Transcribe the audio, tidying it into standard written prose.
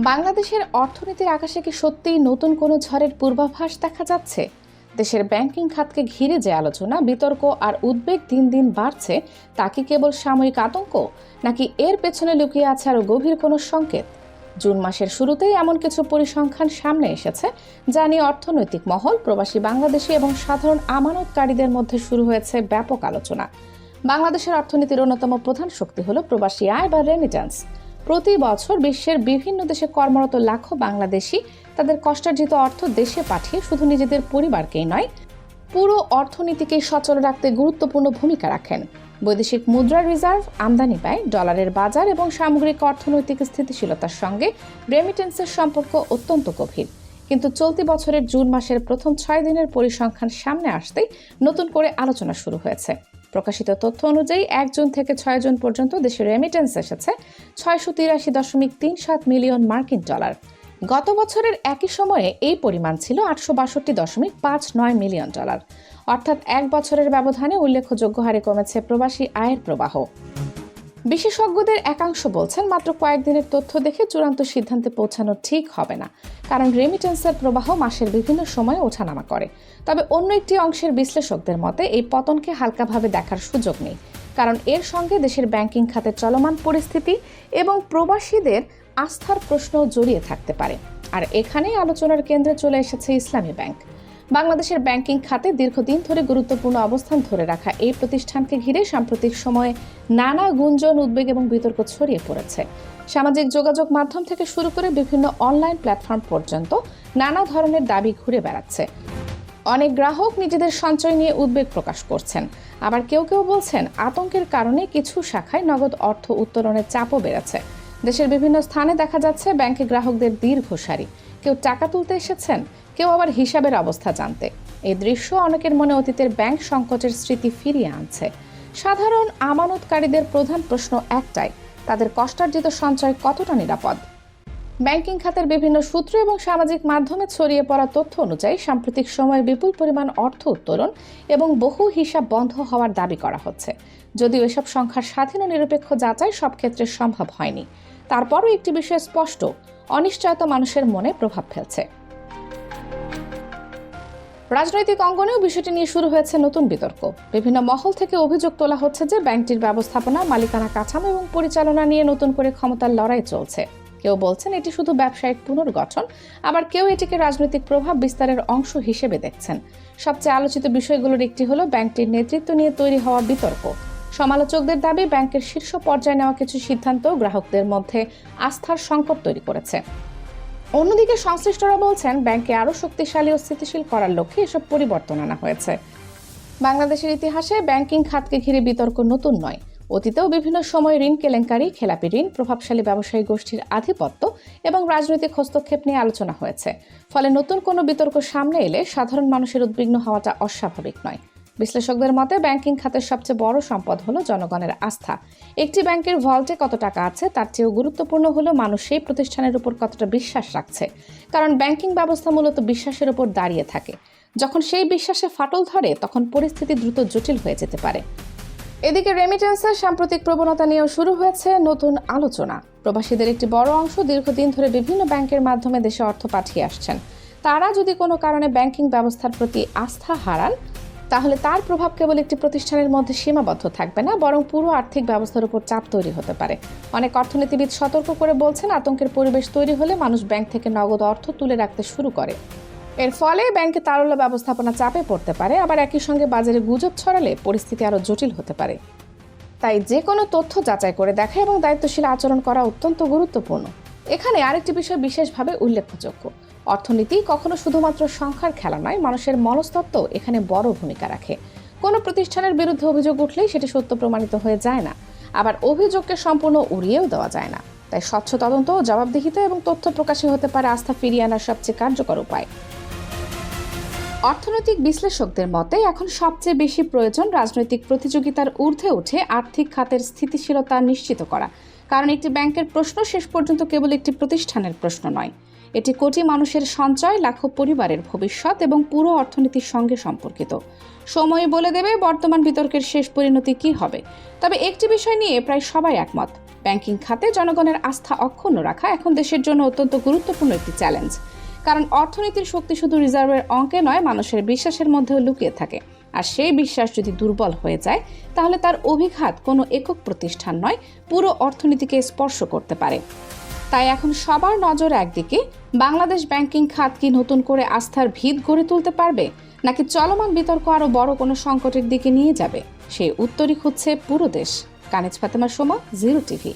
বাংলাদেশের অর্থনীতির আকাশে কি সত্যিই নতুন কোনো ঝড়ের পূর্বাভাস দেখা যাচ্ছে? দেশের ব্যাংকিং খাতকে ঘিরে যে আলোচনা, বিতর্ক আর উদ্বেগ দিন দিন বাড়ছে, তা কি কেবল সাময়িক আতঙ্ক, নাকি এর পেছনে লুকিয়ে আছে আরও গভীর কোনো সংকেত? জুন মাসের শুরুতেই এমন কিছু পরিসংখ্যান সামনে এসেছে, যা নিয়ে অর্থনৈতিক মহল, প্রবাসী বাংলাদেশি এবং সাধারণ আমানতকারীদের মধ্যে শুরু হয়েছে ব্যাপক আলোচনা। বাংলাদেশের অর্থনীতির অন্যতম প্রধান শক্তি হল প্রবাসী আয় বা রেমিট্যান্স। প্রতি বছর বিশ্বের বিভিন্ন দেশে কর্মরত লাখো বাংলাদেশি তাদের কষ্টার্জিত অর্থ দেশে পাঠিয়ে শুধু নিজেদের পরিবারকেই নয়, পুরো অর্থনীতিকেই সচল রাখতে গুরুত্বপূর্ণ ভূমিকা রাখেন। বৈদেশিক মুদ্রা রিজার্ভ, আমদানি ব্যয়, ডলারের বাজার এবং সামগ্রিক অর্থনৈতিক স্থিতিশীলতার সঙ্গে রেমিটেন্সের সম্পর্ক অত্যন্ত গভীর। কিন্তু চলতি বছরের জুন মাসের প্রথম ৬ দিনের পরিসংখ্যান সামনে আসতেই নতুন করে আলোচনা শুরু হয়েছে। প্রকাশিত তথ্য অনুযায়ী ১ জুন থেকে ৬ জুন পর্যন্ত দেশে রেমিটেন্স এসেছে ৬৮৩.৩৭ মিলিয়ন মার্কিন ডলার। গত বছরের একই সময়ে এই পরিমাণ ছিল ৮৬২.৫৯ মিলিয়ন ডলার। অর্থাৎ এক বছরের ব্যবধানে উল্লেখযোগ্য হারে কমেছে প্রবাসী আয়ের প্রবাহ। বিশেষজ্ঞদের একাংশ বলছেন, মাত্র কয়েকদিনের তথ্য দেখে চূড়ান্ত সিদ্ধান্তে পৌঁছানো ঠিক হবে না, কারণ রেমিটেন্সের প্রবাহ মাসের বিভিন্ন সময়ে ওঠানামা করে। তবে অন্য একটি অংশের বিশ্লেষকদের মতে এই পতনকে হালকাভাবে দেখার সুযোগ নেই, কারণ এর সঙ্গে দেশের ব্যাংকিং খাতের চলমান পরিস্থিতি এবং প্রবাসীদের আস্থার প্রশ্ন জড়িয়ে থাকতে পারে। আর এখানেই আলোচনার কেন্দ্রে চলে এসেছে ইসলামী ব্যাংক। বাংলাদেশের ব্যাংকিং খাতে দীর্ঘদিন ধরে গুরুত্বপূর্ণ অবস্থান ধরে রাখা এই প্রতিষ্ঠানকে ঘিরে সাম্প্রতিক সময়ে নানা গুঞ্জন, উদ্বেগ এবং বিতর্ক ছড়িয়ে পড়েছে। সামাজিক যোগাযোগ মাধ্যম থেকে শুরু করে বিভিন্ন অনলাইন প্ল্যাটফর্ম পর্যন্ত নানা ধরনের দাবি ঘুরে বেড়াচ্ছে। অনেক গ্রাহক নিজেদের সঞ্চয় নিয়ে উদ্বেগ প্রকাশ করছেন, আবার কেউ কেউ বলছেন আতঙ্কের কারণে কিছু শাখায় নগদ অর্থ উত্তোলনের চাপও বেড়েছে। দেশের বিভিন্ন স্থানে দেখা যাচ্ছে ব্যাংকে গ্রাহকদের দীর্ঘ সারি, কেউ টাকা তুলতে এসেছেন, কেউ আবার হিসাবের অবস্থা জানতে। এই দৃশ্য অনেকের মনে অতীতের ব্যাংক সংকটের স্মৃতি ফিরিয়ে আনছে। সাধারণ আমানতকারীদের প্রধান প্রশ্ন একটাই, তাদের কষ্টার্জিত সঞ্চয় কতটা নিরাপদ? ব্যাংকিং খাতের বিভিন্ন সূত্র এবং সামাজিক মাধ্যমে ছড়িয়ে পড়া তথ্য অনুযায়ী সাম্প্রতিক সময়ে বিপুল পরিমাণ অর্থ উত্তোলন এবং বহু হিসাব বন্ধ হওয়ার দাবি করা হচ্ছে। যদিও এসব সংখ্যার স্বাধীন ও নিরপেক্ষ যাচাই সব ক্ষেত্রে সম্ভব হয়নি, তারপরও একটি বিষয় স্পষ্ট, অনিশ্চয়তা মানুষের মনে প্রভাব ফেলছে। রাজনৈতিক অঙ্গনেও বিষয়টি নিয়ে শুরু হয়েছে নতুন বিতর্ক। বিভিন্ন মহল থেকে অভিযোগ তোলা হচ্ছে যে ব্যাংকটির ব্যবস্থাপনা, মালিকানা কাঠামো এবং পরিচালনা নিয়ে নতুন করে ক্ষমতার লড়াই চলছে। কেউ বলছেন এটি শুধু ব্যবসায়িক পুনর্গঠন, আবার কেউ এটিকে রাজনৈতিক প্রভাব বিস্তারের অংশ হিসেবে দেখছেন। সবচেয়ে আলোচিত বিষয়গুলোর একটি হলো ব্যাংকটির নেতৃত্ব নিয়ে তৈরি হওয়া বিতর্ক। সমালোচকদের দাবি, ব্যাংকের শীর্ষ পর্যায়ে নেওয়া কিছু সিদ্ধান্ত গ্রাহকদের মধ্যে আস্থার সংকট তৈরি করেছে। অন্যদিকে সংশ্লিষ্টরা বলছেন ব্যাংকে আরও শক্তিশালী ও স্থিতিশীল করার লক্ষ্যে এসব পরিবর্তন আনা হয়েছে। বাংলাদেশের ইতিহাসে ব্যাংকিং খাতকে ঘিরে বিতর্ক নতুন নয়। অতীতেও বিভিন্ন সময় ঋণ কেলেঙ্কারি, খেলাপি ঋণ, প্রভাবশালী ব্যবসায়ী গোষ্ঠীর আধিপত্য এবং রাজনৈতিক হস্তক্ষেপ নিয়ে আলোচনা হয়েছে। ফলে নতুন কোনো বিতর্ক সামনে এলে সাধারণ মানুষের উদ্বিগ্ন হওয়াটা অস্বাভাবিক নয়। বিশ্লেষকদের মতে ব্যাংকিং খাতের সবচেয়ে বড় সম্পদ হলো জনগণের আস্থা। একটি ব্যাংকের ভল্টে কত টাকা আছে তার চেয়েও গুরুত্বপূর্ণ হলো মানুষ সেই প্রতিষ্ঠানের উপর কতটা বিশ্বাস রাখছে, কারণ ব্যাংকিং ব্যবস্থা মূলত বিশ্বাসের উপর দাঁড়িয়ে থাকে। যখন সেই বিশ্বাসে ফাটল ধরে, তখন পরিস্থিতি দ্রুত জটিল হয়ে যেতে পারে। এদিকে রেমিটেন্সের সাম্প্রতিক প্রবণতা নিয়েও শুরু হয়েছে নতুন আলোচনা। প্রবাসীদের একটি বড় অংশ দীর্ঘদিন ধরে বিভিন্ন ব্যাংকের মাধ্যমে দেশে অর্থ পাঠিয়ে আসছেন। তারা যদি কোনো কারণে ব্যাংকিং ব্যবস্থার প্রতি আস্থা হারান, তাহলে তার প্রভাব কেবল একটি প্রতিষ্ঠানের মধ্যে সীমাবদ্ধ থাকবে না, বরং পুরো আর্থিক ব্যবস্থার উপর চাপ তৈরি হতে পারে। অনেক অর্থনীতিবিদ সতর্ক করে বলছেন, আতঙ্কের পরিবেশ তৈরি হলে মানুষ ব্যাংক থেকে নগদ অর্থ তুলে রাখতে শুরু করে। এর ফলে ব্যাংকে তারল্য ব্যবস্থাপনা চাপে পড়তে পারে, আবার একই সঙ্গে বাজারে গুজব ছড়ালে পরিস্থিতি আরও জটিল হতে পারে। তাই যে কোনো তথ্য যাচাই করে দেখা এবং দায়িত্বশীল আচরণ করা অত্যন্ত গুরুত্বপূর্ণ। এখানে আরেকটি বিষয় বিশেষভাবে উল্লেখযোগ্য। অর্থনীতি কখনো শুধুমাত্র সংখ্যার খেলা নয়, মানুষের মনস্তত্ত্ব এখানে বড় ভূমিকা রাখে। কোনো প্রতিষ্ঠানের বিরুদ্ধে অভিযোগ উঠলেই সেটি সত্য প্রমাণিত হয়ে যায় না, আবার অভিযোগকে সম্পূর্ণ উড়িয়েও দেওয়া যায় না। তাই স্বচ্ছ তদন্ত, জবাবদিহিতা এবং তথ্য প্রকাশই হতে পারে আস্থা ফিরিয়ে আনার সবচেয়ে কার্যকর উপায়। অর্থনৈতিক বিশ্লেষকদের মতে এখন সবচেয়ে বেশি প্রয়োজন রাজনৈতিক প্রতিযোগিতার ঊর্ধ্বে উঠে আর্থিক খাতের স্থিতিশীলতা নিশ্চিত করা, কারণ একটি ব্যাংকের প্রশ্ন শেষ পর্যন্ত কেবল একটি প্রতিষ্ঠানের প্রশ্ন নয়, এটি কোটি মানুষের সঞ্চয়, লাখো পরিবারের ভবিষ্যৎ এবং পুরো অর্থনীতির সঙ্গে সম্পর্কিত। সময় বলে দেবে বর্তমান বিতর্কের শেষ পরিণতি কী হবে। তবে একটি বিষয় নিয়ে প্রায় সবাই একমত, ব্যাংকিং খাতে জনগণের আস্থা অক্ষুণ্ণ রাখা এখন দেশের জন্য অত্যন্ত গুরুত্বপূর্ণ একটি চ্যালেঞ্জ। কারণ অর্থনীতির শক্তি শুধু রিজার্ভের অঙ্কে নয়, মানুষের বিশ্বাসের মধ্যেও লুকিয়ে থাকে। আর সেই বিশ্বাস যদি দুর্বল হয়ে যায়, তাহলে তার অভিঘাত কোনো একক প্রতিষ্ঠান নয়, পুরো অর্থনীতিকে স্পর্শ করতে পারে। তাই এখন সবার নজর একদিকে, বাংলাদেশ ব্যাংকিং খাত কি নতুন করে আস্থার ভিত গড়ে তুলতে পারবে, নাকি চলমান বিতর্ক আরও বড় কোনো সংকটের দিকে নিয়ে যাবে? সেই উত্তরই খুঁজছে পুরো দেশ। কানিজ ফাতেমা, সোমা, 0 টিভি।